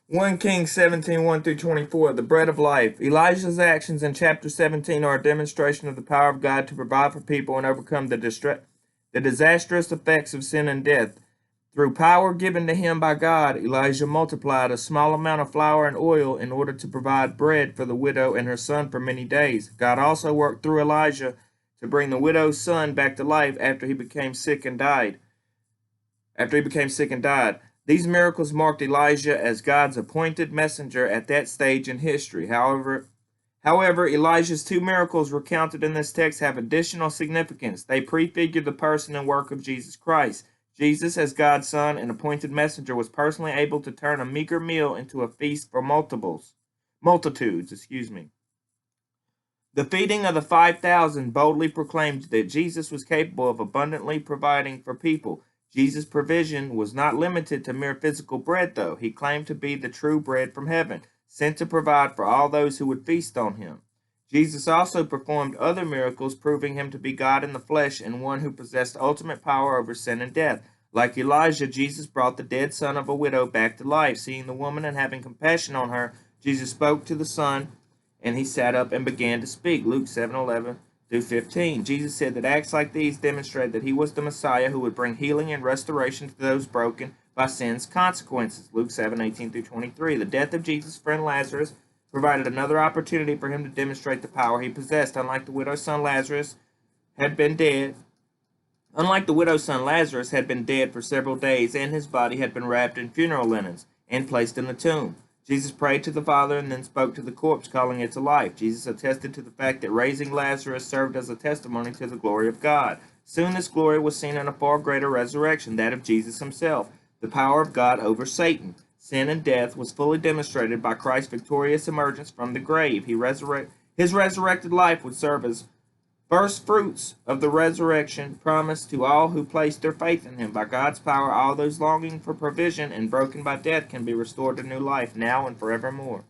1 Kings 17, 1 through 24, the bread of life. Elijah's actions in chapter 17 are a demonstration of the power of God to provide for people and overcome the disastrous effects of sin and death. Through power given to him by God, Elijah multiplied a small amount of flour and oil in order to provide bread for the widow and her son for many days. God also worked through Elijah to bring the widow's son back to life after he became sick and died. These miracles marked Elijah as God's appointed messenger at that stage in history. However, Elijah's two miracles recounted in this text have additional significance. They prefigure the person and work of Jesus Christ. Jesus, as God's Son and appointed messenger, was personally able to turn a meager meal into a feast for multitudes. The feeding of the 5,000 boldly proclaimed that Jesus was capable of abundantly providing for people. Jesus' provision was not limited to mere physical bread, though. He claimed to be the true bread from heaven, sent to provide for all those who would feast on him. Jesus also performed other miracles, proving him to be God in the flesh and one who possessed ultimate power over sin and death. Like Elijah, Jesus brought the dead son of a widow back to life. Seeing the woman and having compassion on her, Jesus spoke to the son, and he sat up and began to speak. Luke 7:11 through 15. Jesus said that acts like these demonstrated that he was the Messiah who would bring healing and restoration to those broken by sin's consequences. Luke 7:18 through 23. The death of Jesus' friend Lazarus provided another opportunity for him to demonstrate the power he possessed. Unlike the widow's son Lazarus had been dead for several days, and his body had been wrapped in funeral linens and placed in the tomb. Jesus prayed to the Father and then spoke to the corpse, calling it to life. Jesus attested to the fact that raising Lazarus served as a testimony to the glory of God. Soon this glory was seen in a far greater resurrection, that of Jesus himself, the power of God over Satan. Sin and death was fully demonstrated by Christ's victorious emergence from the grave. His resurrected life would serve as first fruits of the resurrection promised to all who place their faith in him. By God's power, all those longing for provision and broken by death can be restored to new life now and forevermore.